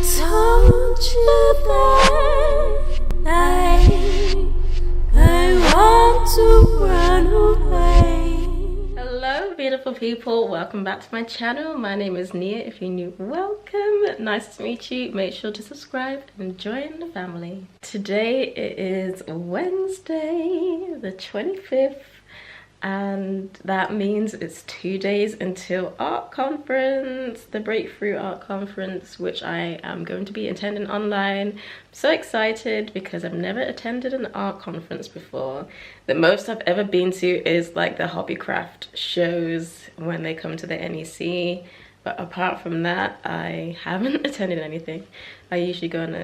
told you that I want to run away. Hello beautiful people, welcome back to my channel. My name is Nia. If you're new, welcome. Nice to meet you. Make sure to subscribe and join the family. Today it is Wednesday the 25th, and that means it's 2 days until art conference, the Breakthrough Art Conference, which I am going to be attending online. I'm so excited because I've never attended an art conference before. The most I've ever been to is like the hobbycraft shows when they come to the NEC, but apart from that I haven't attended anything. I used to go on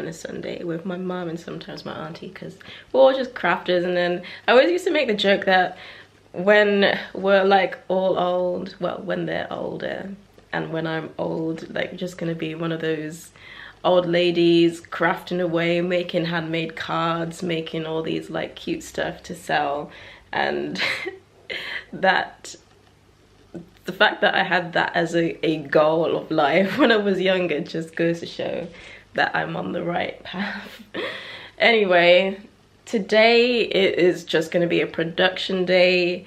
a Sunday with my mom and sometimes my auntie, because we're all just crafters. And then I always used to make the joke that when we're like all old, well, when they're older and when I'm old, like just gonna be one of those old ladies crafting away, making handmade cards, making all these like cute stuff to sell. And that the fact that I had that as a goal of life when I was younger just goes to show that I'm on the right path. Anyway, today it is just going to be a production day.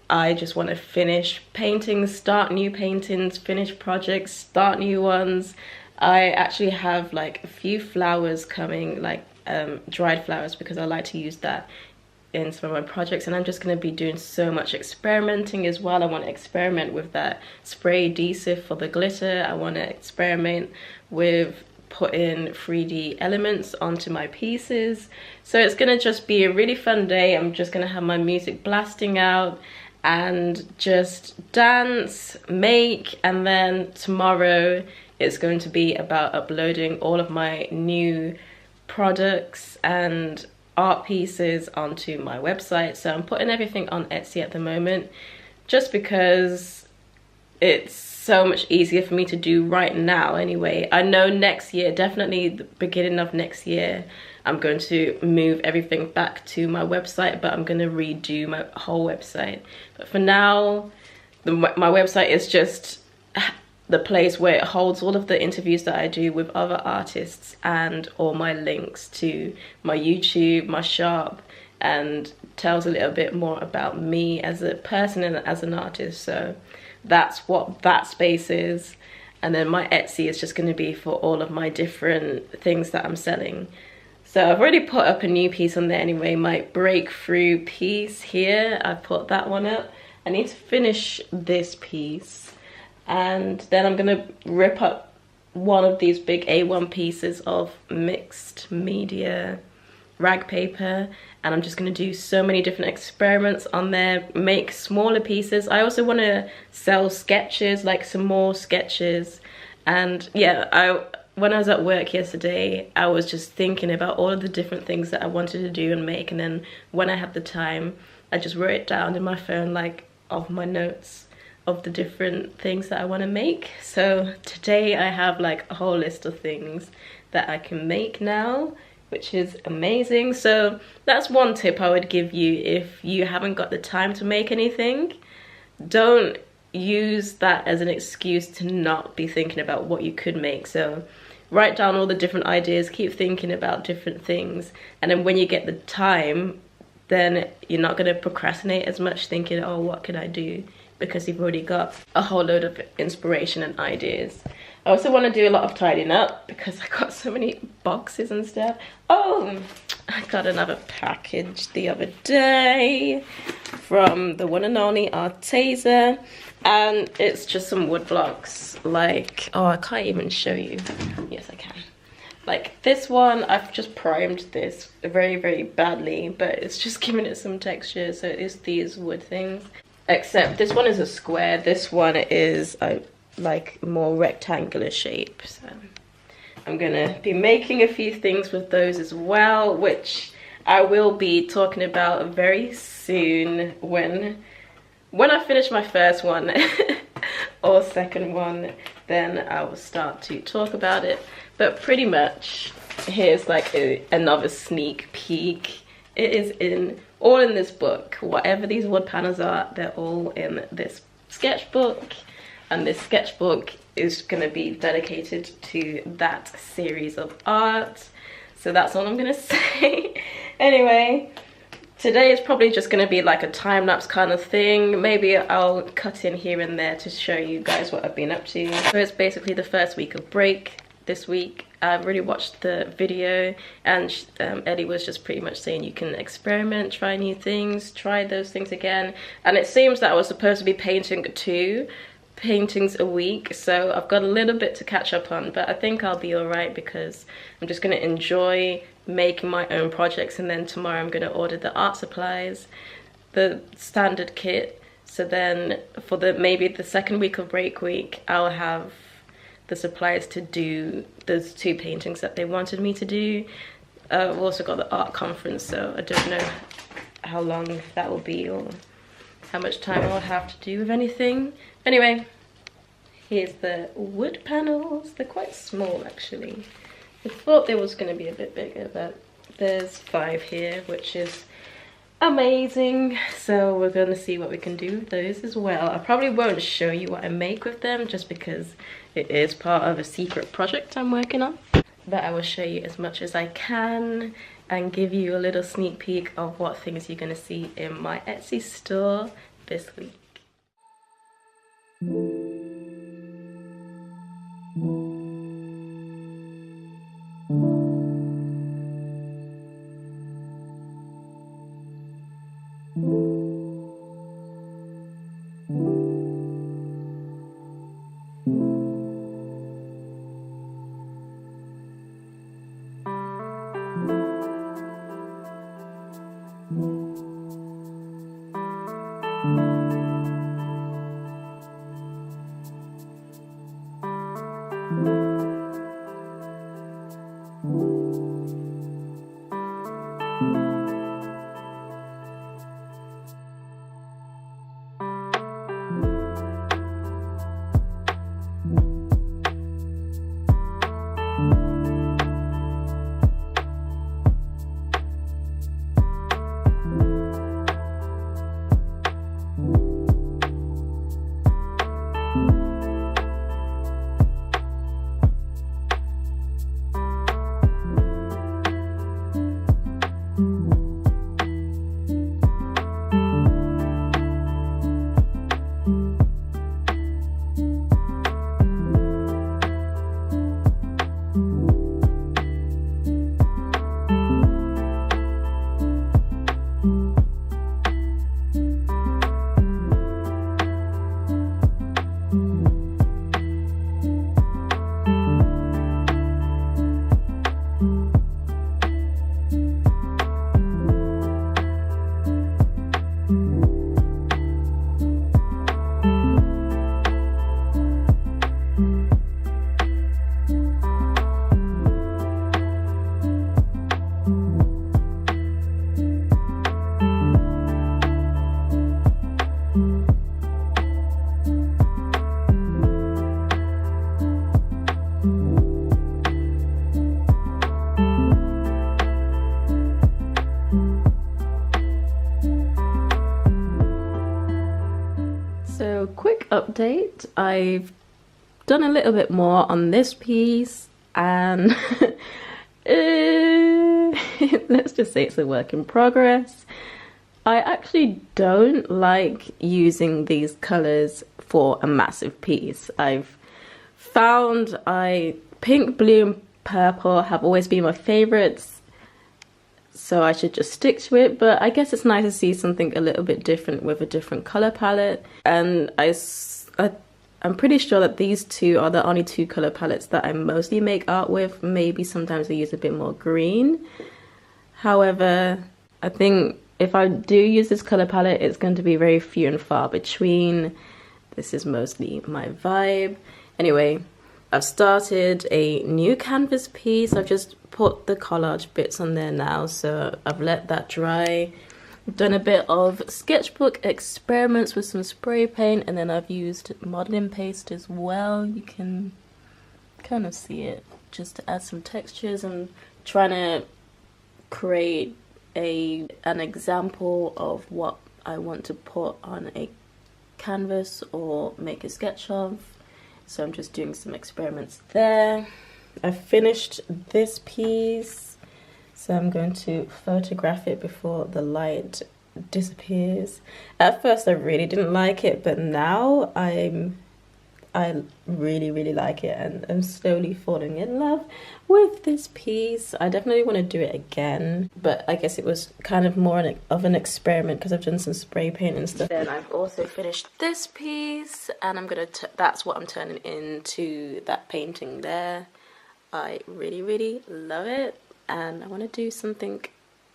I just want to finish paintings, start new paintings, finish projects, start new ones. I actually have like a few flowers coming, like dried flowers, because I like to use that in some of my projects. And I'm just going to be doing so much experimenting as well. I want to experiment with that spray adhesive for the glitter. I want to experiment with putting 3D elements onto my pieces. So it's gonna just be a really fun day. I'm just gonna have my music blasting out and just dance, make, and then tomorrow it's going to be about uploading all of my new products and art pieces onto my website. So I'm putting everything on Etsy at the moment just because it's so much easier for me to do right now anyway. I know next year, definitely the beginning of next year, I'm going to move everything back to my website, but I'm going to redo my whole website. But for now, my website is just the place where it holds all of the interviews that I do with other artists and all my links to my YouTube, my shop, and tells a little bit more about me as a person and as an artist. So that's what that space is. And then my Etsy is just going to be for all of my different things that I'm selling. So I've already put up a new piece on there anyway, my breakthrough piece here. I've put that one up. I need to finish this piece, and then I'm going to rip up one of these big A1 pieces of mixed media rag paper, and I'm just going to do so many different experiments on there, make smaller pieces. I also want to sell sketches, like some more sketches. And yeah, when I was at work yesterday, I was just thinking about all of the different things that I wanted to do and make, and then when I had the time, I just wrote it down in my phone, like of my notes of the different things that I want to make. So today I have like a whole list of things that I can make now, which is amazing. So that's one tip I would give you if you haven't got the time to make anything. Don't use that as an excuse to not be thinking about what you could make. So write down all the different ideas, keep thinking about different things, and then when you get the time, then you're not going to procrastinate as much thinking, oh, what can I do? Because you've already got a whole load of inspiration and ideas. I also want to do a lot of tidying up because I got so many boxes and stuff. Oh, I got another package the other day from the one and only Arteza, and it's just some wood blocks. Like, oh, I can't even show you. Yes, I can. Like this one, I've just primed this very, very badly, but it's just giving it some texture. So it's these wood things. Except this one is a square. This one is like more rectangular shape. So I'm gonna be making a few things with those as well, which I will be talking about very soon when I finish my first one or second one. Then I will start to talk about it. But pretty much here's like another sneak peek. It is all in this book. Whatever these wood panels are, they're all in this sketchbook. and this sketchbook is going to be dedicated to that series of art. So that's all I'm going to say. Anyway, today is probably just going to be like a time-lapse kind of thing. Maybe I'll cut in here and there to show you guys what I've been up to. So it's basically the first week of break this week. I've already watched the video, and Eddie was just pretty much saying you can experiment, try new things, try those things again. And it seems that I was supposed to be painting 2 paintings a week, so I've got a little bit to catch up on, but I think I'll be alright because I'm just going to enjoy making my own projects, and then tomorrow I'm going to order the art supplies, the standard kit. So then for maybe the second week of break week, I'll have the supplies to do those 2 paintings that they wanted me to do. I've also got the art conference, so I don't know how long that will be or how much time I'll have to do with anything. Anyway, here's the wood panels. They're quite small actually. I thought they was going to be a bit bigger, but there's 5 here, which is amazing. So we're going to see what we can do with those as well. I probably won't show you what I make with them just because it is part of a secret project I'm working on. But I will show you as much as I can and give you a little sneak peek of what things you're going to see in my Etsy store this week. Quick update, I've done a little bit more on this piece, and let's just say it's a work in progress. I actually don't like using these colors for a massive piece. I've found pink, blue and purple have always been my favorites, so I should just stick to it. But I guess it's nice to see something a little bit different with a different color palette. And I'm pretty sure that these 2 are the only 2 color palettes that I mostly make art with. Maybe sometimes I use a bit more green. However, I think if I do use this color palette, it's going to be very few and far between. This is mostly my vibe. Anyway, I've started a new canvas piece. I've just put the collage bits on there now, so I've let that dry. I've done a bit of sketchbook experiments with some spray paint, and then I've used modeling paste as well. You can kind of see it, just to add some textures. I'm trying to create an example of what I want to put on a canvas or make a sketch of. So I'm just doing some experiments there. I finished this piece, so I'm going to photograph it before the light disappears. At first I really didn't like it, but now I really like it, and I'm slowly falling in love with this piece. I definitely want to do it again, but I guess it was kind of more of an experiment because I've done some spray paint and stuff. Then I've also finished this piece, and I'm gonna that's what I'm turning into that painting there. I really love it, and I want to do something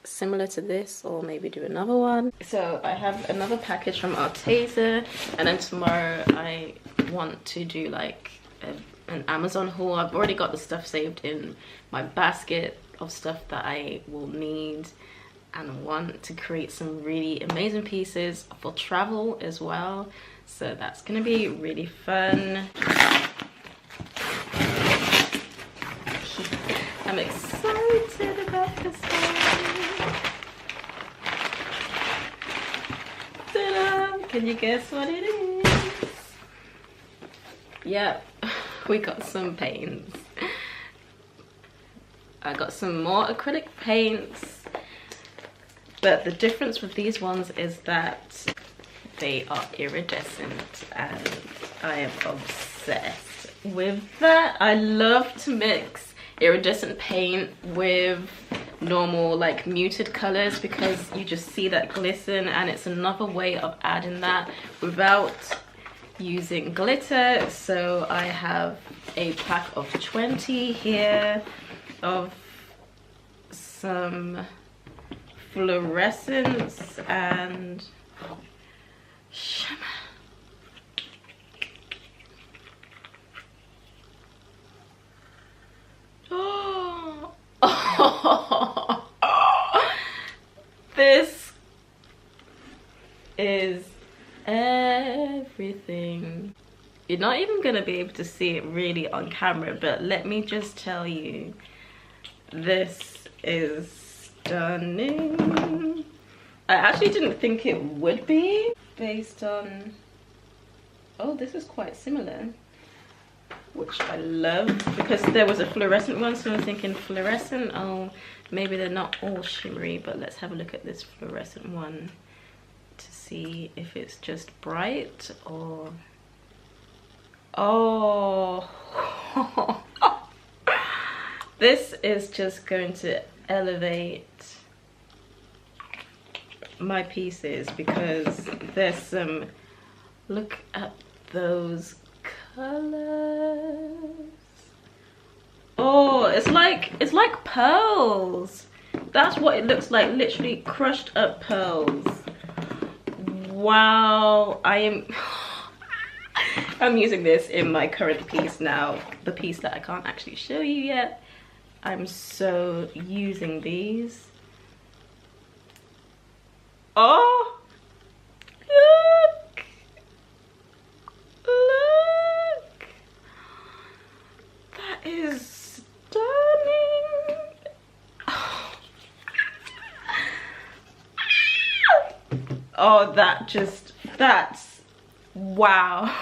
similar to this, or maybe do another one. So I have another package from Arteza, and then tomorrow I want to do like an Amazon haul. I've already got the stuff saved in my basket of stuff that I will need, and I want to create some really amazing pieces for travel as well. So that's gonna be really fun. I'm excited about this one. Ta-da! Can you guess what it is? Yep, we got some paints. I got some more acrylic paints, but the difference with these ones is that they are iridescent, and I am obsessed with that. I love to mix iridescent paint with normal like muted colors because you just see that glisten, and it's another way of adding that without using glitter. So I have a pack of 20 here of some fluorescence and shimmer. This is everything. You're not even gonna be able to see it really on camera, but let me just tell you, this is stunning. I actually didn't think it would be based on, oh, this is quite similar, which I love because there was a fluorescent one, so I'm thinking fluorescent, oh, maybe they're not all shimmery, but let's have a look at this fluorescent one to see if it's just bright or, oh. This is just going to elevate my pieces because there's some, look at those colors. Oh, it's like pearls. That's what it looks like, literally crushed up pearls. Wow, I'm using this in my current piece now, the piece that I can't actually show you yet. I'm so using these. Oh, look. Look. That is stunning. Oh, that's wow.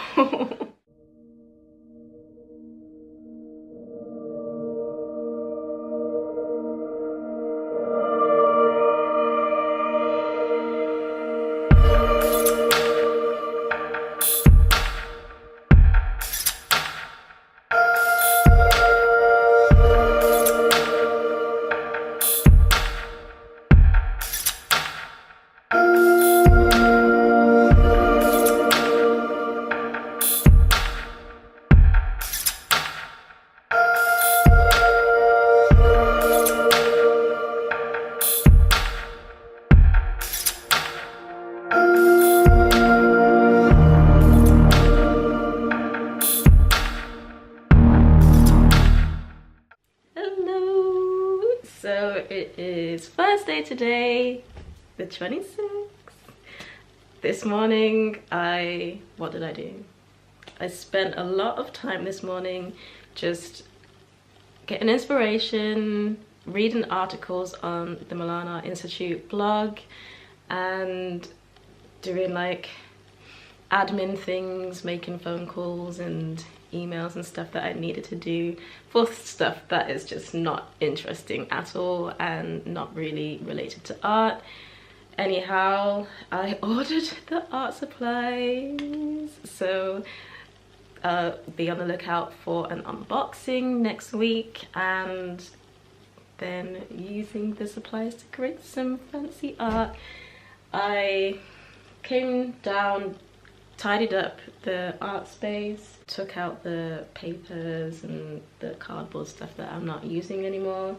So it is first day today, the 26th. This morning what did I do? I spent a lot of time this morning just getting inspiration, reading articles on the Milan Institute blog, and doing like admin things, making phone calls and emails and stuff that I needed to do for stuff that is just not interesting at all and not really related to art. Anyhow, I ordered the art supplies, so be on the lookout for an unboxing next week, and then using the supplies to create some fancy art. I came down, tidied up the art space, took out the papers and the cardboard stuff that I'm not using anymore,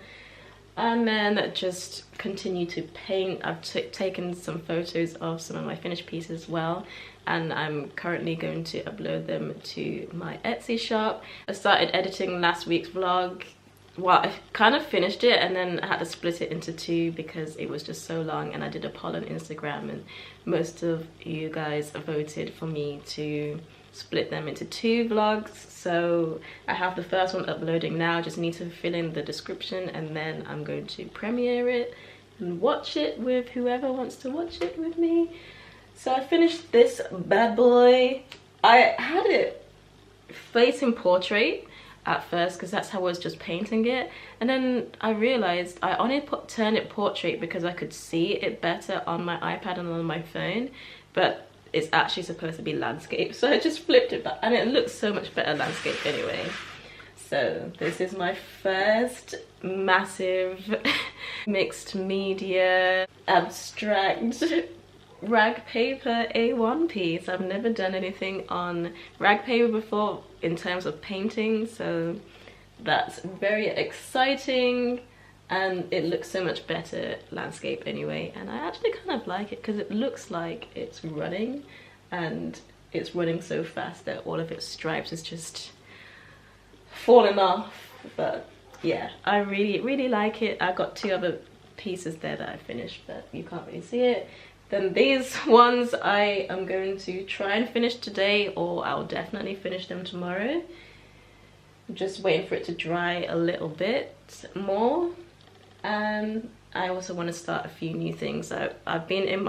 and then just continue to paint. I've taken some photos of some of my finished pieces as well, and I'm currently going to upload them to my Etsy shop. I started editing last week's vlog. Well, I kind of finished it and then I had to split it into two because it was just so long, and I did a poll on Instagram and most of you guys voted for me to split them into two vlogs. So I have the first one uploading now, just need to fill in the description, and then I'm going to premiere it and watch it with whoever wants to watch it with me. So I finished this bad boy. I had it facing portrait at first because that's how I was just painting it, and then I realized I only turned it portrait because I could see it better on my iPad and on my phone, but it's actually supposed to be landscape, so I just flipped it back and it looks so much better landscape anyway. So this is my first massive mixed media abstract rag paper A1 piece. I've never done anything on rag paper before in terms of painting, so that's very exciting, and it looks so much better landscape anyway. And I actually kind of like it because it looks like it's running, and it's running so fast that all of its stripes is just falling off. But yeah, I really like it. I got two other pieces there that I finished, but you can't really see it. Then these ones I am going to try and finish today, or I'll definitely finish them tomorrow. I'm just waiting for it to dry a little bit more. And I also want to start a few new things. I've been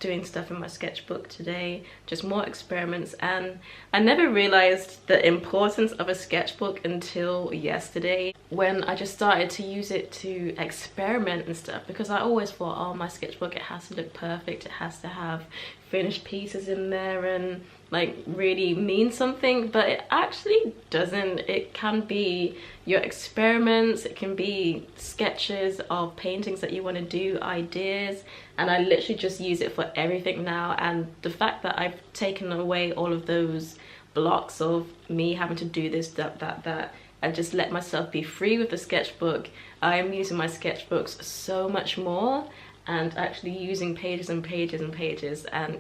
doing stuff in my sketchbook today, just more experiments, and I never realized the importance of a sketchbook until yesterday when I just started to use it to experiment and stuff, because I always thought, oh, my sketchbook, it has to look perfect, it has to have finished pieces in there and like really mean something, but it actually doesn't. It can be your experiments, it can be sketches of paintings that you want to do, ideas, and I literally just use it for everything now. And the fact that I've taken away all of those blocks of me having to do this, that, and just let myself be free with the sketchbook, I am using my sketchbooks so much more and actually using pages and pages and pages, and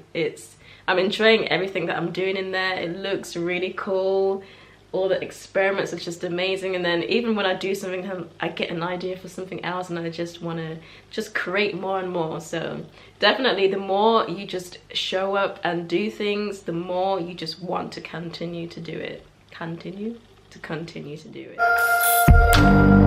I'm enjoying everything that I'm doing in there. It looks really cool. All the experiments are just amazing, and then even when I do something, I get an idea for something else and I just want to just create more and more. So definitely the more you just show up and do things, the more you just want to continue to do it. Continue to do it.